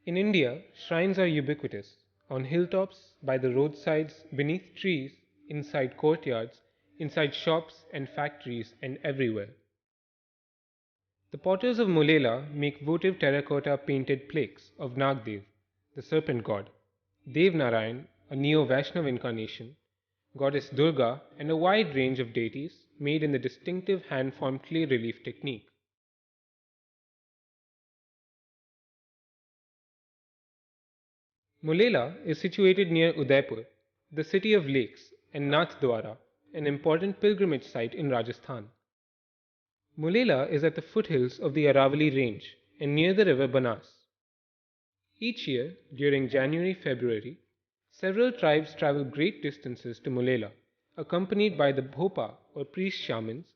In India, shrines are ubiquitous on hilltops, by the roadsides, beneath trees, inside courtyards, inside shops and factories, and everywhere. The potters of Molela make votive terracotta painted plaques of Nagdev, the serpent god, Dev Narayan, a neo Vaishnav incarnation, goddess Durga, and a wide range of deities made in the distinctive hand formed clay relief technique. Molela is situated near Udaipur, the city of lakes, and Nathdwara, an important pilgrimage site in Rajasthan. Molela is at the foothills of the Aravalli range and near the river Banas. Each year, during January February, several tribes travel great distances to Molela, accompanied by the Bhopa or priest shamans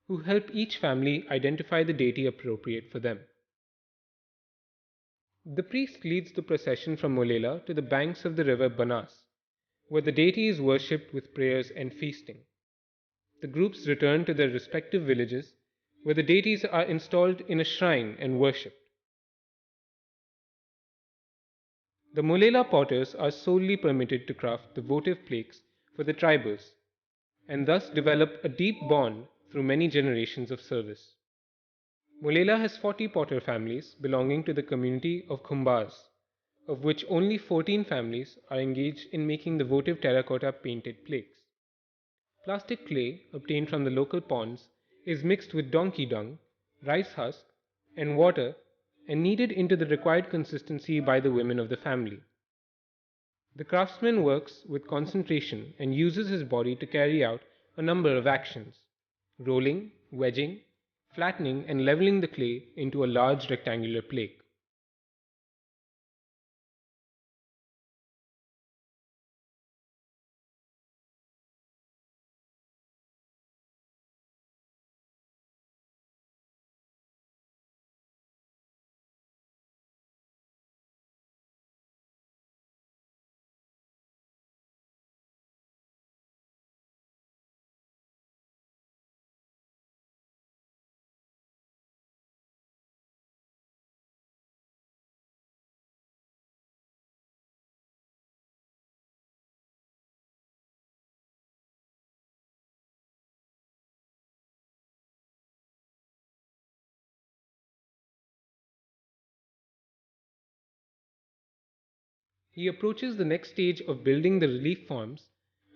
who help each family identify the deity appropriate for them. The priest leads the procession from Molela to the banks of the river Banas, where the deity is worshipped with prayers and feasting. The groups return to their respective villages, where the deities are installed in a shrine and worshipped. The Molela potters are solely permitted to craft the votive plaques for the tribals, and thus develop a deep bond through many generations of service. Molela has 40 potter families belonging to the community of Khumbas, of which only 14 families are engaged in making the votive terracotta painted plaques. Plastic clay obtained from the local ponds is mixed with donkey dung, rice husk, and water and kneaded into the required consistency by the women of the family. The craftsman works with concentration and uses his body to carry out a number of actions: rolling, wedging, flattening, and leveling the clay into a large rectangular plaque. He approaches the next stage of building the relief forms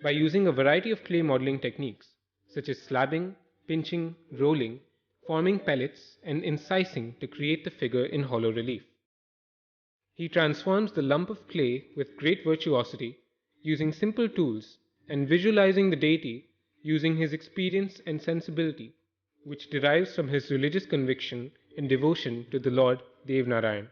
by using a variety of clay modeling techniques, such as slabbing, pinching, rolling, forming pellets, and incising to create the figure in hollow relief. He transforms the lump of clay with great virtuosity, using simple tools, and visualizing the deity using his experience and sensibility, which derives from his religious conviction and devotion to the Lord Dev Narayan.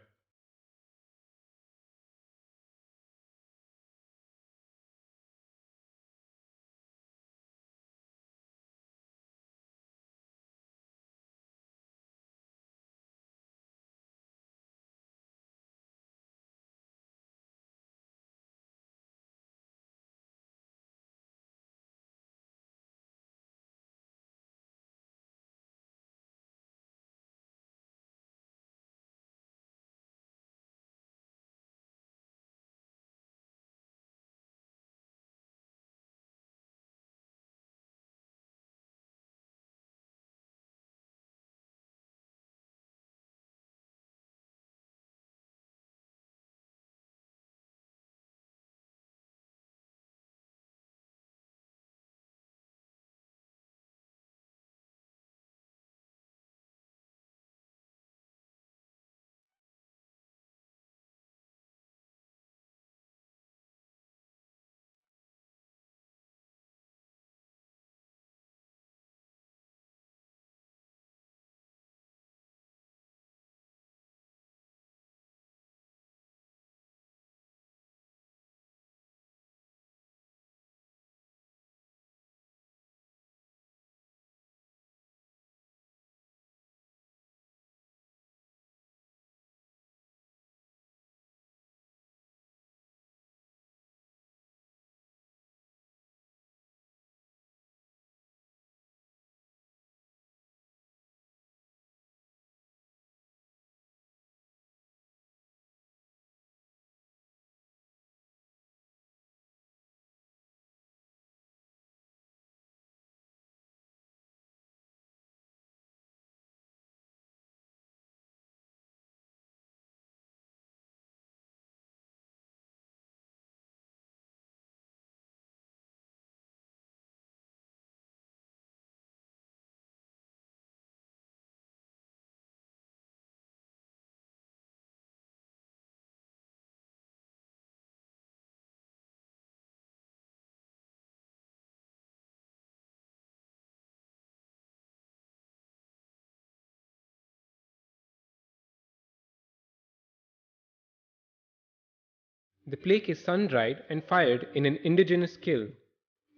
The plaque is sun-dried and fired in an indigenous kiln.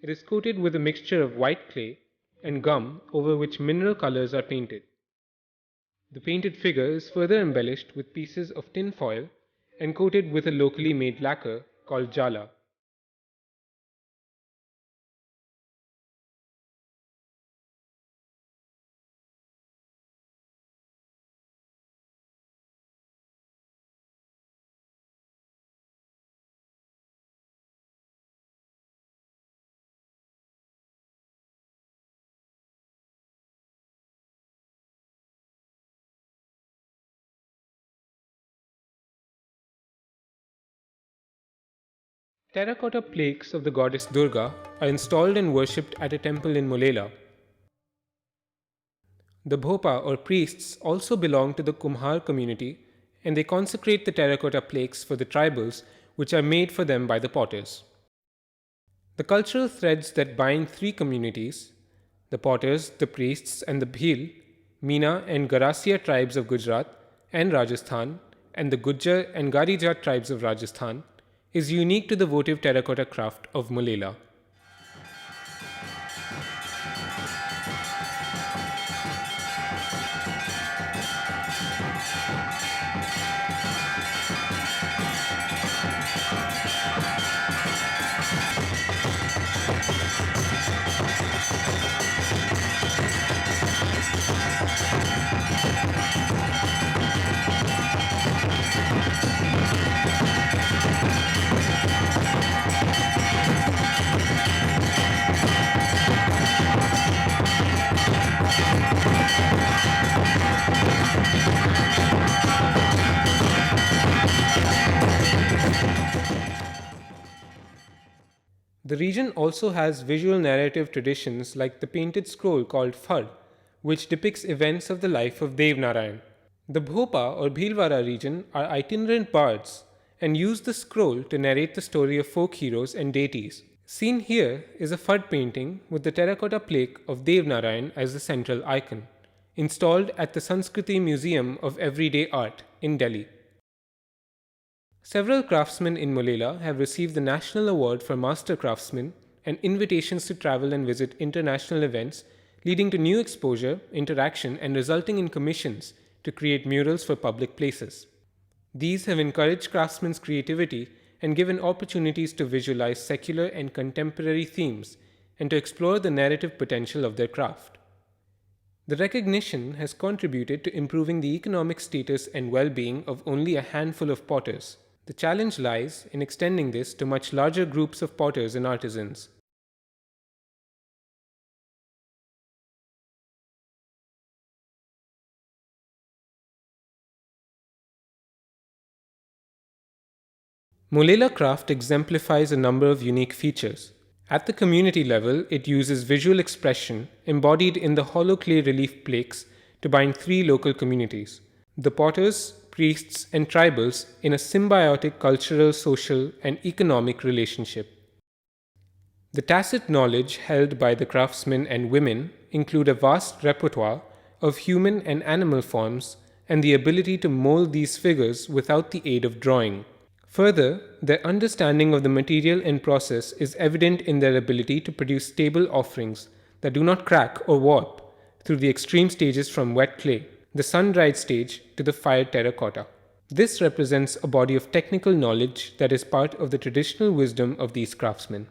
It is coated with a mixture of white clay and gum over which mineral colors are painted. The painted figure is further embellished with pieces of tin foil and coated with a locally made lacquer called jala. Terracotta plaques of the goddess Durga are installed and worshipped at a temple in Molela. The Bhopa or priests also belong to the Kumhar community and they consecrate the terracotta plaques for the tribals which are made for them by the potters. The cultural threads that bind three communities, the potters, the priests, and the Bhil, Meena and Garasia tribes of Gujarat and Rajasthan, and the Gujjar and Garijat tribes of Rajasthan, is unique to the votive terracotta craft of Molela. The region also has visual narrative traditions like the painted scroll called Phad, which depicts events of the life of Dev Narayan. The Bhopa or Bhilwara region are itinerant bards and use the scroll to narrate the story of folk heroes and deities. Seen here is a Phad painting with the terracotta plaque of Dev Narayan as the central icon, installed at the Sanskriti Museum of Everyday Art in Delhi. Several craftsmen in Molela have received the National Award for Master Craftsmen and invitations to travel and visit international events, leading to new exposure, interaction, and resulting in commissions to create murals for public places. These have encouraged craftsmen's creativity and given opportunities to visualize secular and contemporary themes and to explore the narrative potential of their craft. The recognition has contributed to improving the economic status and well-being of only a handful of potters. The challenge lies in extending this to much larger groups of potters and artisans. Molela craft exemplifies a number of unique features. At the community level, it uses visual expression embodied in the hollow clay relief plaques to bind three local communities: the potters, priests, and tribals in a symbiotic cultural, social, and economic relationship. The tacit knowledge held by the craftsmen and women include a vast repertoire of human and animal forms and the ability to mold these figures without the aid of drawing. Further, their understanding of the material and process is evident in their ability to produce stable offerings that do not crack or warp through the extreme stages from wet clay, the sun-dried stage, to the fired terracotta. This represents a body of technical knowledge that is part of the traditional wisdom of these craftsmen.